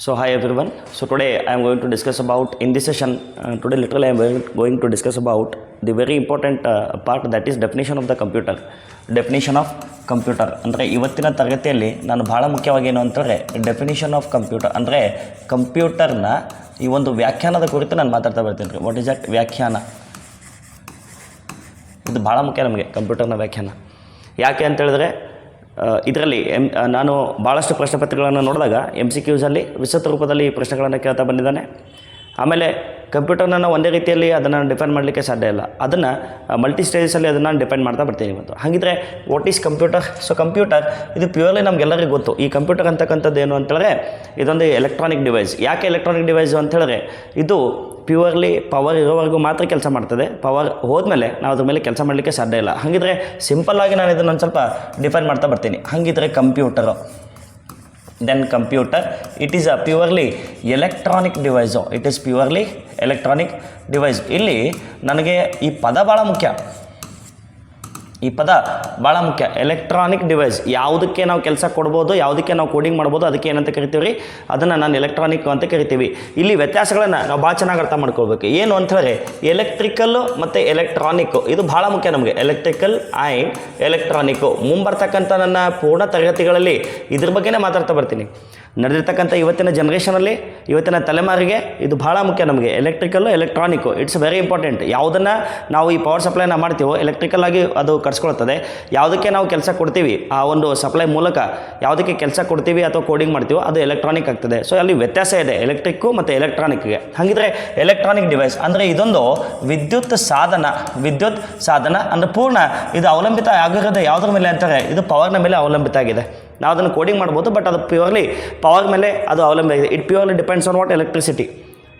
So hi everyone. So today I am going to discuss about in this session. Today literally I am going to discuss about the very important part, that is definition of the computer. Definition of computer ಅಂದರೆ ಇವತ್ತಿನ ತರಗತಿಯಲ್ಲಿ ನಾನು ಭಾಳ ಮುಖ್ಯವಾಗಿ ಏನು ಅಂತಂದರೆ definition of computer ಅಂದರೆ ಕಂಪ್ಯೂಟರ್ನ ಈ ಒಂದು ವ್ಯಾಖ್ಯಾನದ ಕುರಿತು ನಾನು ಮಾತಾಡ್ತಾ ಬರ್ತೀನಿ ರೀ. ವಾಟ್ ಈಸ್ ದಟ್ ವ್ಯಾಖ್ಯಾನ? ಇದು ಭಾಳ ಮುಖ್ಯ ನಮಗೆ ಕಂಪ್ಯೂಟರ್ನ ವ್ಯಾಖ್ಯಾನ. ಯಾಕೆ ಅಂತೇಳಿದ್ರೆ ಇದರಲ್ಲಿ ನಾನು ಭಾಳಷ್ಟು ಪ್ರಶ್ನೆ ಪತ್ರಿಕೆಗಳನ್ನು ನೋಡಿದಾಗ MCQಸಲ್ಲಿ ವಿಸ್ತೃತ ರೂಪದಲ್ಲಿ ಈ ಪ್ರಶ್ನೆಗಳನ್ನು ಕೇಳ್ತಾ ಬಂದಿದ್ದಾನೆ. ಆಮೇಲೆ ಕಂಪ್ಯೂಟರ್ನ ಒಂದೇ ರೀತಿಯಲ್ಲಿ ಅದನ್ನು ಡಿಫೈನ್ ಮಾಡಲಿಕ್ಕೆ ಸಾಧ್ಯ ಇಲ್ಲ, ಅದನ್ನು ಮಲ್ಟಿ ಸ್ಟೇಜಸಲ್ಲಿ ಅದನ್ನು ಡಿಫೈನ್ ಮಾಡ್ತಾ ಬರ್ತೀನಿ ಇವತ್ತು. ಹಾಗಿದ್ರೆ what is computer? So computer ಇದು ಪ್ಯೂರ್ಲಿ ನಮಗೆಲ್ಲರಿಗೂ ಗೊತ್ತು. ಈ ಕಂಪ್ಯೂಟರ್ ಅಂತಕ್ಕಂಥದ್ದು ಏನು ಅಂತೇಳಿದ್ರೆ ಇದೊಂದು ಎಲೆಕ್ಟ್ರಾನಿಕ್ ಡಿವೈಸ್. ಯಾಕೆ ಎಲೆಕ್ಟ್ರಾನಿಕ್ ಡಿವೈಸು ಅಂತೇಳಿದ್ರೆ ಇದು ಪ್ಯೂರ್ಲಿ ಪವರ್ ಇರೋವರೆಗೂ ಮಾತ್ರ ಕೆಲಸ ಮಾಡ್ತದೆ. ಪವರ್ ಹೋದ್ಮೇಲೆ ನಾವು ಅದ್ರ ಮೇಲೆ ಕೆಲಸ ಮಾಡಲಿಕ್ಕೆ ಸಾಧ್ಯ ಇಲ್ಲ. ಹಾಗಿದ್ರೆ ಸಿಂಪಲ್ಲಾಗಿ ನಾನು ಇದನ್ನು ಒಂದು ಸ್ವಲ್ಪ ಡಿಫೈನ್ ಮಾಡ್ತಾ ಬರ್ತೀನಿ. ಹಾಗಿದ್ರೆ computer, then computer, it is a purely electronic device. It is purely electronic device. ಇಲ್ಲಿ ನನಗೆ ಈ ಪದ ಭಾಳ ಮುಖ್ಯ, ಈ ಪದ ಭಾಳ ಮುಖ್ಯ. ಎಲೆಕ್ಟ್ರಾನಿಕ್ ಡಿವೈಸ್, ಯಾವುದಕ್ಕೆ ನಾವು ಕೆಲಸ ಕೊಡ್ಬೋದು, ಯಾವುದಕ್ಕೆ ನಾವು ಕೋಡಿಂಗ್ ಮಾಡ್ಬೋದು, ಅದಕ್ಕೆ ಏನಂತ ಕರಿತೀವಿ ರೀ, ಅದನ್ನು ನಾನು ಎಲೆಕ್ಟ್ರಾನಿಕ್ ಅಂತ ಕರಿತೀವಿ. ಇಲ್ಲಿ ವ್ಯತ್ಯಾಸಗಳನ್ನು ನಾವು ಭಾಳ ಚೆನ್ನಾಗಿ ಅರ್ಥ ಮಾಡ್ಕೊಳ್ಬೇಕು. ಏನು ಅಂತ ಹೇಳಿದ್ರೆ ಎಲೆಕ್ಟ್ರಿಕಲ್ಲು ಮತ್ತು ಎಲೆಕ್ಟ್ರಾನಿಕ್ಕು ಇದು ಭಾಳ ಮುಖ್ಯ ನಮಗೆ. ಎಲೆಕ್ಟ್ರಿಕಲ್ ಆ್ಯಂಡ್ ಎಲೆಕ್ಟ್ರಾನಿಕ್ಕು ಮುಂಬರ್ತಕ್ಕಂಥ ನನ್ನ ಪೂರ್ಣ ತರಗತಿಗಳಲ್ಲಿ ಇದ್ರ ಬಗ್ಗೆನೇ ಮಾತಾಡ್ತಾ ಬರ್ತೀನಿ. ನಡೆದಿರ್ತಕ್ಕಂಥ ಇವತ್ತಿನ ಜನ್ರೇಷನಲ್ಲಿ, ಇವತ್ತಿನ ತಲೆಮಾರಿಗೆ ಇದು ಭಾಳ ಮುಖ್ಯ ನಮಗೆ. Electrical electronic it's very important. ಯಾವುದನ್ನು ನಾವು ಈ ಪವರ್ ಸಪ್ಲೈನ ಮಾಡ್ತೀವೋ ಎಲೆಕ್ಟ್ರಿಕಲ್ ಆಗಿ ಅದು ಕಟ್ಸ್ಕೊಳ್ತದೆ. ಯಾವುದಕ್ಕೆ ನಾವು ಕೆಲಸ ಕೊಡ್ತೀವಿ, ಆ ಒಂದು ಸಪ್ಲೈ ಮೂಲಕ ಯಾವುದಕ್ಕೆ ಕೆಲಸ ಕೊಡ್ತೀವಿ ಅಥವಾ ಕೋಡಿಂಗ್ ಮಾಡ್ತೀವೋ ಅದು ಎಲೆಕ್ಟ್ರಾನಿಕ್ ಆಗ್ತದೆ. ಸೊ ಅಲ್ಲಿ ವ್ಯತ್ಯಾಸ ಇದೆ ಎಲೆಕ್ಟ್ರಿಕ್ಕು ಮತ್ತು ಎಲೆಕ್ಟ್ರಾನಿಕ್ಗೆ. ಹಾಗಿದ್ರೆ ಎಲೆಕ್ಟ್ರಾನಿಕ್ ಡಿವೈಸ್ ಅಂದರೆ ಇದೊಂದು ವಿದ್ಯುತ್ ಸಾಧನ ಅಂದರೆ ಪೂರ್ಣ ಇದು ಅವಲಂಬಿತ ಆಗಿರೋದು ಯಾವುದ್ರ ಮೇಲೆ ಅಂತಾರೆ, ಇದು ಪವರ್ನ ಮೇಲೆ ಅವಲಂಬಿತ ಆಗಿದೆ. ನಾವು ಅದನ್ನು ಕೋಡಿಂಗ್ ಮಾಡ್ಬೋದು, ಬಟ್ ಅದು ಪ್ಯೂರ್ಲಿ ಪವರ್ ಮೇಲೆ ಅದು ಅವಲಂಬಿತ ಆಗಿದೆ. It purely depends on what electricity.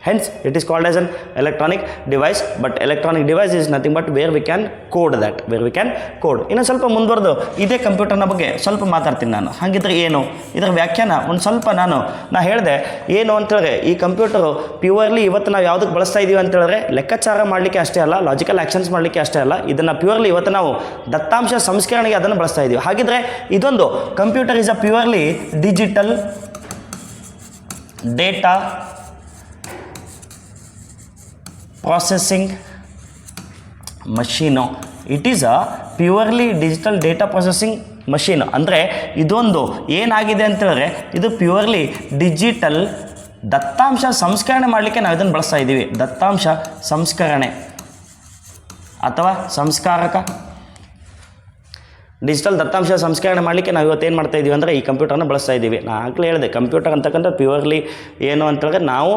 Hence, it is called as an electronic device, but electronic device is nothing but where we can code that, where we can code. ಇನ್ನು ಸ್ವಲ್ಪ ಮುಂದುವರೆದು ಇದೇ ಕಂಪ್ಯೂಟರ್ನ ಬಗ್ಗೆ ಸ್ವಲ್ಪ ಮಾತಾಡ್ತೀನಿ ನಾನು. ಹಾಗಿದ್ರೆ ಏನು ಇದರ ವ್ಯಾಖ್ಯಾನ ಒಂದು ಸ್ವಲ್ಪ ನಾನು ಹೇಳಿದೆ. ಏನು ಅಂತೇಳಿದ್ರೆ ಈ ಕಂಪ್ಯೂಟರು ಪ್ಯೂರ್ಲಿ ಇವತ್ತು ನಾವು ಯಾವುದಕ್ಕೆ ಬಳಸ್ತಾ ಇದ್ದೀವಿ ಅಂತೇಳಿದ್ರೆ ಲೆಕ್ಕಾಚಾರ ಮಾಡಲಿಕ್ಕೆ ಅಷ್ಟೇ ಅಲ್ಲ, ಲಾಜಿಕಲ್ ಆ್ಯಕ್ಷನ್ಸ್ ಮಾಡಲಿಕ್ಕೆ ಅಷ್ಟೇ ಅಲ್ಲ, ಇದನ್ನು ಪ್ಯೂರ್ಲಿ ಇವತ್ತು ನಾವು ದತ್ತಾಂಶ ಸಂಸ್ಕರಣೆಗೆ ಅದನ್ನು ಬಳಸ್ತಾ ಇದ್ದೀವಿ. ಹಾಗಿದ್ರೆ ಇದೊಂದು computer is a purely digital data processing machine. It is a purely digital data processing machine. ಅಂದರೆ ಇದೊಂದು ಏನಾಗಿದೆ ಅಂತೇಳಿದ್ರೆ ಇದು ಪ್ಯೂರ್ಲಿ ಡಿಜಿಟಲ್ ದತ್ತಾಂಶ ಸಂಸ್ಕರಣೆ ಮಾಡಲಿಕ್ಕೆ ನಾವು ಇದನ್ನು ಬಳಸ್ತಾ ಇದ್ದೀವಿ. ದತ್ತಾಂಶ ಸಂಸ್ಕರಣೆ ಅಥವಾ ಸಂಸ್ಕಾರಕ, ಡಿಜಿಟಲ್ ದತ್ತಾಂಶ ಸಂಸ್ಕರಣೆ ಮಾಡಲಿಕ್ಕೆ ನಾವು ಇವತ್ತೇನು ಮಾಡ್ತಾ ಇದ್ದೀವಿ ಅಂದರೆ ಈ ಕಂಪ್ಯೂಟರ್ನ ಬಳಸ್ತಾ ಇದ್ದೀವಿ. ನಾನು ಆಗಲೇ ಹೇಳಿದೆ ಕಂಪ್ಯೂಟರ್ ಅಂತಕ್ಕಂಥ ಪ್ಯೂರ್ಲಿ ಏನು ಅಂತೇಳಿದ್ರೆ ನಾವು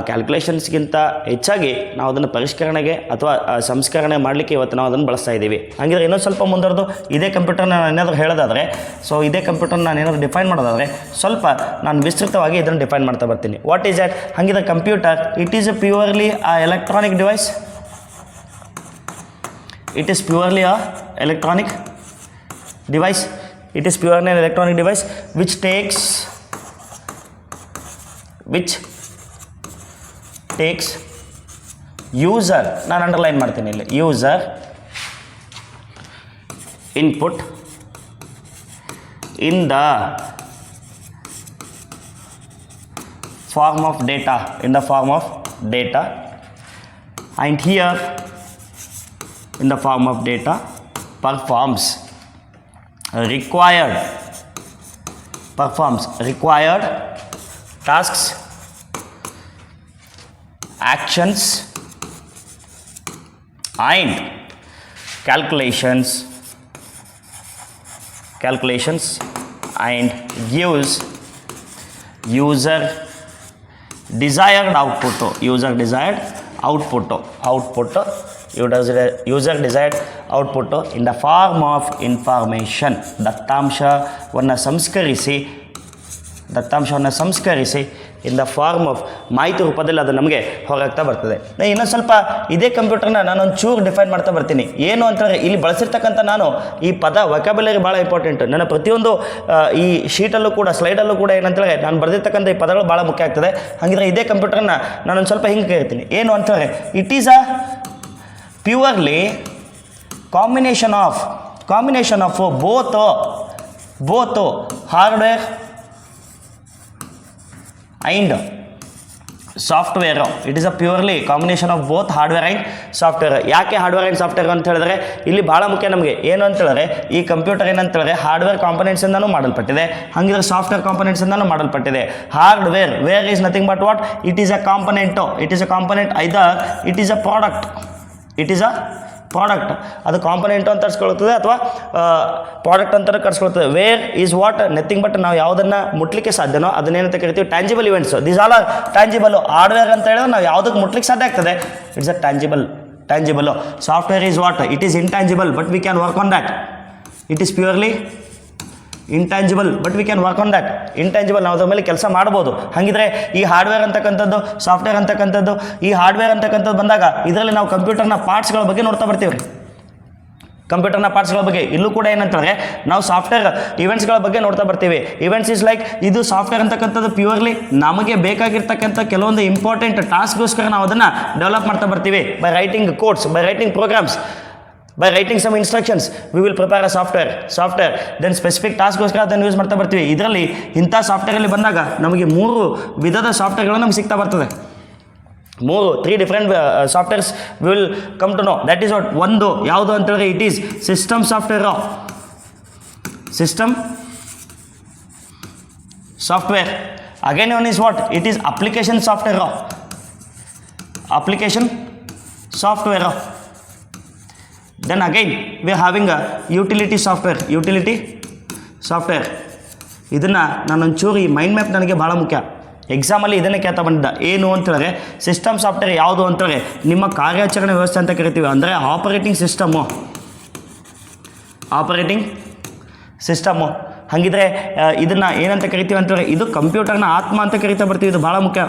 ಕ್ಯಾಲ್ಕುಲೇಷನ್ಸ್ಗಿಂತ ಹೆಚ್ಚಾಗಿ ನಾವು ಅದನ್ನು ಪರಿಷ್ಕರಣೆಗೆ ಅಥವಾ ಸಂಸ್ಕರಣೆ ಮಾಡಲಿಕ್ಕೆ ಇವತ್ತು ನಾವು ಅದನ್ನು ಬಳಸ್ತಾ ಇದ್ದೀವಿ. ಹಾಗಿದ್ರೆ ಇನ್ನೊಂದು ಸ್ವಲ್ಪ ಮುಂದುವರೆದು ಇದೇ ಕಂಪ್ಯೂಟರ್ನ ನಾನು ಏನಾದರೂ ಹೇಳೋದಾದರೆ, ಸೊ ಇದೇ ಕಂಪ್ಯೂಟರ್ನ ನಾನು ಏನಾದರೂ ಡಿಫೈನ್ ಮಾಡೋದಾದರೆ ಸ್ವಲ್ಪ ನಾನು ವಿಸ್ತೃತವಾಗಿ ಇದನ್ನು ಡಿಫೈನ್ ಮಾಡ್ತಾ ಬರ್ತೀನಿ. What is that? ಹಾಗಿದ್ರೆ computer it is a purely electronic device. It is purely electronic device. It is purely an electronic device which takes user, ನಾನು ಅಂಡರ್ಲೈನ್ ಮಾಡ್ತೀನಿ ಇಲ್ಲಿ, user input in the form of data, and here in the form of data performs required tasks, actions and calculations and gives user desired output. User desired output in the form of information. ದತ್ತಾಂಶವನ್ನು ಸಂಸ್ಕರಿಸಿ in the form of ಮಾಹಿತಿ ರೂಪದಲ್ಲಿ ಅದು ನಮಗೆ ಹೊರಗ್ತಾ ಬರ್ತದೆ. ಇನ್ನೊಂದು ಸ್ವಲ್ಪ ಇದೇ ಕಂಪ್ಯೂಟರ್ನ ನಾನೊಂದು ಚೂರು ಡಿಫೈನ್ ಮಾಡ್ತಾ ಬರ್ತೀನಿ. ಏನು ಅಂತಂದರೆ ಇಲ್ಲಿ ಬಳಸಿರ್ತಕ್ಕಂಥ ನಾನು ಈ ಪದ ವೊಕ್ಯಾಬ್ಯುಲರಿ ಭಾಳ ಇಂಪಾರ್ಟೆಂಟ್. ನನ್ನ ಪ್ರತಿಯೊಂದು ಈ ಶೀಟಲ್ಲೂ ಕೂಡ ಸ್ಲೈಡಲ್ಲೂ ಕೂಡ ಏನಂತೇಳಿ ನಾನು ಬರೆದಿರ್ತಕ್ಕಂಥ ಈ ಪದಗಳು ಭಾಳ ಮುಖ್ಯ ಆಗ್ತದೆ. ಹಾಗಿದ್ರೆ ಇದೇ ಕಂಪ್ಯೂಟರ್ನ ನಾನೊಂದು ಸ್ವಲ್ಪ ಹಿಂಗೆ ಕರಿತೀನಿ. ಏನು ಅಂತಂದರೆ it is a purely combination of both hardware and software. It is a purely combination of both hardware and software. ಯಾಕೆ ಹಾರ್ಡ್ವೇರ್ ಆ್ಯಂಡ್ ಸಾಫ್ಟ್ವೇರ್ ಅಂತ ಹೇಳಿದ್ರೆ ಇಲ್ಲಿ ಭಾಳ ಮುಖ್ಯ ನಮಗೆ ಏನು ಅಂತ ಹೇಳಿದ್ರೆ ಈ ಕಂಪ್ಯೂಟರ್ ಏನಂತ ಹೇಳಿದ್ರೆ ಹಾರ್ಡ್ವೇರ್ ಕಾಂಪೊನೆಂಟ್ಸಿಂದನೂ ಮಾಡಲ್ಪಟ್ಟಿದೆ, ಹಾಗಿದ್ರೆ ಸಾಫ್ಟ್ವೇರ್ ಕಾಂಪೊನೆಂಟ್ಸಿಂದನೂ ಮಾಡಲ್ಪಟ್ಟಿದೆ. Hardware ware is nothing but what, it is a component, it is a component, either it is a product, it is a product, ಅದು ಕಾಂಪೊನೆಂಟು ಅಂತ ಕರ್ಸ್ಕೊಳ್ತದೆ ಅಥವಾ ಪ್ರಾಡಕ್ಟ್ ಅಂತ ಕರ್ಸ್ಕೊಳ್ತದೆ. Ware is what, nothing but ನಾವು ಯಾವುದನ್ನು ಮುಟ್ಲಿಕ್ಕೆ ಸಾಧ್ಯನೋ ಅದನ್ನೇನಂತ ಕರಿತೀವಿ tangible events. This all are tangible. Hardware ಅಂತ ಹೇಳಿದ್ರೆ ನಾವು ಯಾವುದಕ್ಕೆ ಮುಟ್ಲಿಕ್ಕೆ ಸಾಧ್ಯ ಆಗ್ತದೆ, it's a tangible. Software is what, it is intangible but we can work on that. It is purely intangible but we can work on that. Intangible, ನಾವು ಅದ್ರ ಮೇಲೆ ಕೆಲಸ ಮಾಡ್ಬೋದು. ಹಾಗಿದ್ರೆ ಈ ಹಾರ್ಡ್ವೇರ್ ಅಂತಕ್ಕಂಥದ್ದು, ಸಾಫ್ಟ್ವೇರ್ ಅಂತಕ್ಕಂಥದ್ದು, ಈ ಹಾರ್ಡ್ವೇರ್ ಅಂತಕ್ಕಂಥದ್ದು ಬಂದಾಗ ಇದರಲ್ಲಿ ನಾವು ಕಂಪ್ಯೂಟರ್ನ ಪಾರ್ಟ್ಸ್ಗಳ ಬಗ್ಗೆ ನೋಡ್ತಾ ಬರ್ತೀವಿ ರೀ. ಕಂಪ್ಯೂಟರ್ನ ಪಾರ್ಟ್ಸ್ಗಳ ಬಗ್ಗೆ ಇಲ್ಲೂ ಕೂಡ ಏನಂತಂದರೆ ನಾವು ಸಾಫ್ಟ್ವೇರ್ ಇವೆಂಟ್ಸ್ಗಳ ಬಗ್ಗೆ ನೋಡ್ತಾ ಬರ್ತೀವಿ. ಇವೆಂಟ್ಸ್ ಇಸ್ ಲೈಕ್ ಇದು ಸಾಫ್ಟ್ವೇರ್ ಅಂತಕ್ಕಂಥದ್ದು ಪ್ಯೂರ್ಲಿ ನಮಗೆ ಬೇಕಾಗಿರ್ತಕ್ಕಂಥ ಕೆಲವೊಂದು ಇಂಪಾರ್ಟೆಂಟ್ ಟಾಸ್ಕ್ಗೋಸ್ಕರ ನಾವು ಅದನ್ನು ಡೆವಲಪ್ ಮಾಡ್ತಾ ಬರ್ತೀವಿ. By writing codes, by writing programs, by writing some instructions we will prepare a software then specific taskಗೋಸ್ಕರ ಅದನ್ನು ಯೂಸ್ ಮಾಡ್ತಾ ಬರ್ತೀವಿ. ಇದರಲ್ಲಿ ಇಂಥ ಸಾಫ್ಟ್ವೇರಲ್ಲಿ ಬಂದಾಗ ನಮಗೆ 3 ವಿಧದ ಸಾಫ್ಟ್ವೇರ್ಗಳು ನಮ್ಗೆ ಸಿಗ್ತಾ ಬರ್ತದೆ. 3 different softwares will come to know. That is what. ಒಂದು ಯಾವುದು ಅಂತೇಳಿದ್ರೆ it is system software. Again one is what, it is application software. Then again we are having a utility software. ಇದನ್ನು ನಾನೊಂಚೂರು ಈ ಮೈಂಡ್ ಮ್ಯಾಪ್ ನನಗೆ ಭಾಳ ಮುಖ್ಯ. ಎಕ್ಸಾಮಲ್ಲಿ ಇದನ್ನೇ ಕೇಳ್ತಾ ಬಂದಿದ್ದ. ಏನು ಅಂತೇಳಿದ್ರೆ ಸಿಸ್ಟಮ್ ಸಾಫ್ಟ್ವೇರ್ ಯಾವುದು ಅಂತೇಳಿ ನಿಮ್ಮ ಕಾರ್ಯಾಚರಣೆ ವ್ಯವಸ್ಥೆ ಅಂತ ಕರಿತೀವಿ. ಅಂದರೆ ಆಪರೇಟಿಂಗ್ ಸಿಸ್ಟಮು. ಹಾಗಿದ್ರೆ ಇದನ್ನು ಏನಂತ ಕರಿತೀವಿ ಅಂತೇಳಿ ಇದು ಕಂಪ್ಯೂಟರ್ನ ಆತ್ಮ ಅಂತ ಕರಿತಾ ಬರ್ತೀವಿ. ಇದು ಭಾಳ ಮುಖ್ಯ.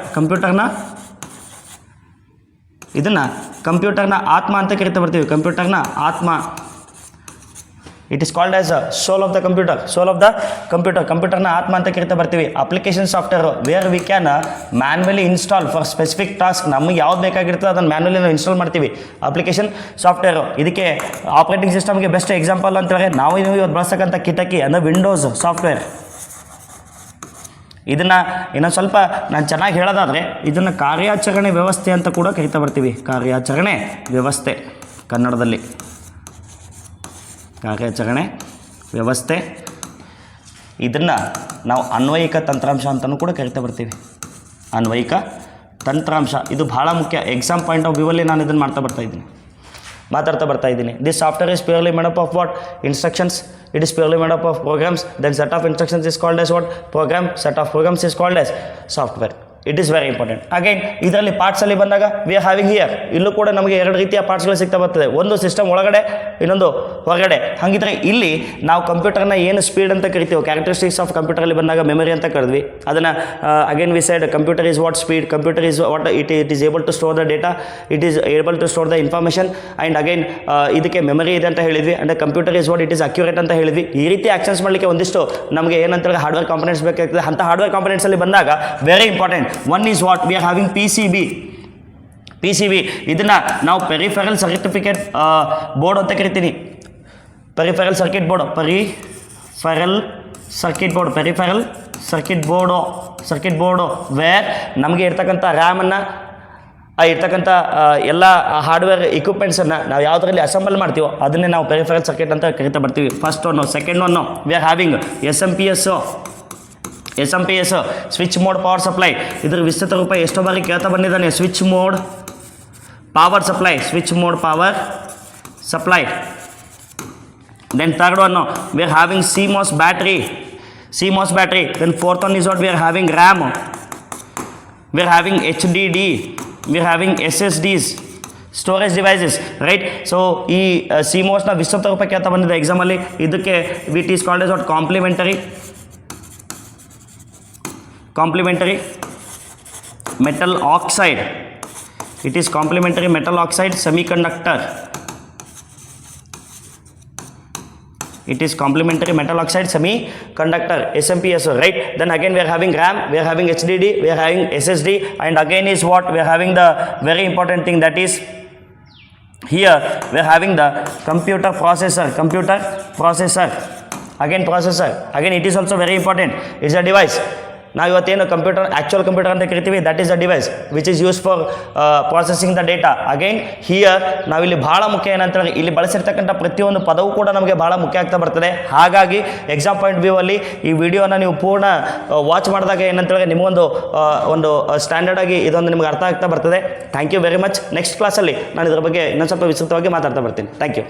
ಕಂಪ್ಯೂಟರ್ನ ಆತ್ಮ ಅಂತ ಕರಿತಾ ಬರ್ತೀವಿ. ಕಂಪ್ಯೂಟರ್ನ ಆತ್ಮ. It is called as soul of the computer. ಕಂಪ್ಯೂಟರ್ನ ಆತ್ಮ ಅಂತ ಕರಿತಾ ಬರ್ತೀವಿ. Application software where we can manually install for specific task. ನಮಗೆ ಯಾವ್ದು ಬೇಕಾಗಿರ್ತದೆ ಅದನ್ನು ಮ್ಯಾನ್ಯಲಿ ನಾವು ಇನ್ಸ್ಟಾಲ್ ಮಾಡ್ತೀವಿ. Application software. ಇದಕ್ಕೆ ಆಪರೇಟಿಂಗ್ ಸಿಸ್ಟಮ್ಗೆ ಬೆಸ್ಟ್ ಎಕ್ಸಾಂಪಲ್ ಅಂತೇಳಿ ನಾವು ಇವತ್ತು ಬಳಸಕ್ಕಂಥ ಕಿಟಕಿ ಅಂದರೆ ವಿಂಡೋಸ್ ಸಾಫ್ಟ್ವೇರ್. ಇದನ್ನು ಇನ್ನೊಂದು ಸ್ವಲ್ಪ ನಾನು ಚೆನ್ನಾಗಿ ಹೇಳೋದಾದರೆ ಇದನ್ನು ಕಾರ್ಯಾಚರಣೆ ವ್ಯವಸ್ಥೆ ಅಂತ ಕೂಡ ಕರಿತಾ ಬರ್ತೀವಿ. ಕಾರ್ಯಾಚರಣೆ ವ್ಯವಸ್ಥೆ ಕನ್ನಡದಲ್ಲಿ ಕಾರ್ಯಾಚರಣೆ ವ್ಯವಸ್ಥೆ. ಇದನ್ನು ನಾವು ಅನ್ವಯಿಕ ತಂತ್ರಾಂಶ ಅಂತಲೂ ಕೂಡ ಕರಿತಾ ಬರ್ತೀವಿ. ಅನ್ವಯಿಕ ತಂತ್ರಾಂಶ ಇದು ಭಾಳ ಮುಖ್ಯ. ಎಕ್ಸಾಮ್ ಪಾಯಿಂಟ್ ಆಫ್ ವ್ಯೂವಲ್ಲಿ ನಾನು ಇದನ್ನು ಮಾತಾಡ್ತಾ ಬರ್ತಾ ಇದ್ದೀನಿ. This software is purely made up of what, instructions. It is purely made up of programs. Then set of instructions is called as what? Program. Set of programs is called as software. It is very important. Again, ಇದರಲ್ಲಿ ಪಾರ್ಟ್ಸಲ್ಲಿ ಬಂದಾಗ V are having here. ಇಲ್ಲೂ ಕೂಡ ನಮಗೆ 2 ರೀತಿಯ ಪಾರ್ಟ್ಸ್ಗಳು ಸಿಗ್ತಾ ಬರ್ತದೆ. ಒಂದು system ಒಳಗಡೆ, ಇನ್ನೊಂದು ಹೊರಗಡೆ. ಹಾಗಿದ್ರೆ ಇಲ್ಲಿ ನಾವು ಕಂಪ್ಯೂಟರ್ನ ಏನು ಸ್ಪೀಡ್ ಅಂತ ಕರಿತೀವಿ, ಕ್ಯಾರೆಕ್ಟರಿಸ್ಟಿಕ್ಸ್ ಆಫ್ ಕಂಪ್ಯೂಟರಲ್ಲಿ ಬಂದಾಗ ಮೆಮರಿ ಅಂತ ಕರೆದ್ವಿ. ಅದನ್ನು again we said computer is what speed, computer is what it is able to store the data, it is able to store the information. And again ಇದಕ್ಕೆ ಮೆಮರಿ ಇದೆ ಅಂತ ಹೇಳಿದ್ವಿ. And computer is what it is accurate ಅಂತ ಹೇಳಿದ್ವಿ. ಈ ರೀತಿ actions ಮಾಡಲಿಕ್ಕೆ ಒಂದಿಷ್ಟು ನಮಗೆ ಏನಂತೇಳಿ ಹಾರ್ಡ್ವೇರ್ ಕಾಂಪೊನೆಂಟ್ಸ್ ಬೇಕಾಗ್ತದೆ. ಅಂಥ ಹಾರ್ಡ್ವೇರ್ ಕಾಂಪೊನೆಂಟ್ಸಲ್ಲಿ ಬಂದಾಗ very important one is what we are having PCB. ಇದನ್ನು ನಾವು ಪೆರಿಫೆರಲ್ ಬೋರ್ಡ್ ಅಂತ ಕರಿತೀನಿ. ಪೆರಿಫೆರಲ್ ಸರ್ಕಿಟ್ ಬೋರ್ಡು ವೇರ್ ನಮಗೆ ಇರ್ತಕ್ಕಂಥ ರ್ಯಾಮನ್ನು ಇರ್ತಕ್ಕಂಥ ಎಲ್ಲ ಹಾರ್ಡ್ವೇರ್ ಇಕ್ವಿಪ್ಮೆಂಟ್ಸನ್ನು ನಾವು ಯಾವುದರಲ್ಲಿ ಅಸೆಂಬಲ್ ಮಾಡ್ತೀವೋ ಅದನ್ನೇ ನಾವು ಪೆರಿಫೆರಲ್ ಸರ್ಕಿಟ್ ಅಂತ ಕರಿತಾ ಬರ್ತೀವಿ. First one. Second one we are having SMPS switch mode power supply. ಇದರ ವಿಸ್ತೃತ ರೂಪ ಎಷ್ಟೋ ಬಾರಿ ಕೇಳ್ತಾ ಬಂದಿದ್ದಾನೆ. Switch mode power supply. Then third one we are having CMOS battery. Then fourth one is what we are having RAM. We are having HDD. We are having SSDs, storage devices, right. So ಈ CMOSನ ವಿಸ್ತೃತ ರೂಪ ಕೇಳ್ತಾ ಬಂದಿದೆ ಎಕ್ಸಾಮಲ್ಲಿ. ಇದಕ್ಕೆ it is called as what complementary metal oxide. It is complementary metal oxide semiconductor. SMPS, right. Then again we are having RAM, we are having HDD, we are having SSD, and again is what we are having the very important thing, that is here we are having the computer processor. Again processor, again it is also very important. It's a device. ನಾವು ಇವತ್ತೇನು actual computer ಅಂತ ಕರಿತೀವಿ, that is a device which is use for processing the data. Again here ನಾವಿಲ್ಲಿ ಭಾಳ ಮುಖ್ಯ ಏನಂತಂದರೆ ಇಲ್ಲಿ ಬಳಸಿರ್ತಕ್ಕಂಥ ಪ್ರತಿಯೊಂದು ಪದವು ಕೂಡ ನಮಗೆ ಭಾಳ ಮುಖ್ಯ ಆಗ್ತಾ ಬರ್ತದೆ. ಹಾಗಾಗಿ ಎಕ್ಸಾಮ್ ಪಾಯಿಂಟ್ ವ್ಯೂ ಅಲ್ಲಿ ಈ ವಿಡಿಯೋನ ನೀವು ಪೂರ್ಣ ವಾಚ್ ಮಾಡಿದಾಗ ಏನಂತೇಳಿದ್ರೆ ನಿಮಗೊಂದು ಒಂದು ಸ್ಟ್ಯಾಂಡರ್ಡ್ ಆಗಿ ಇದೊಂದು ನಿಮ್ಗೆ ಅರ್ಥ ಆಗ್ತಾ ಬರ್ತದೆ. Thank you very much. Next ಕ್ಲಾಸಲ್ಲಿ ನಾನು ಇದರ ಬಗ್ಗೆ ಇನ್ನೊಂದು ಸ್ವಲ್ಪ ವಿಸ್ತೃತವಾಗಿ ಮಾತಾಡ್ತಾ ಬರ್ತೀನಿ. Thank you.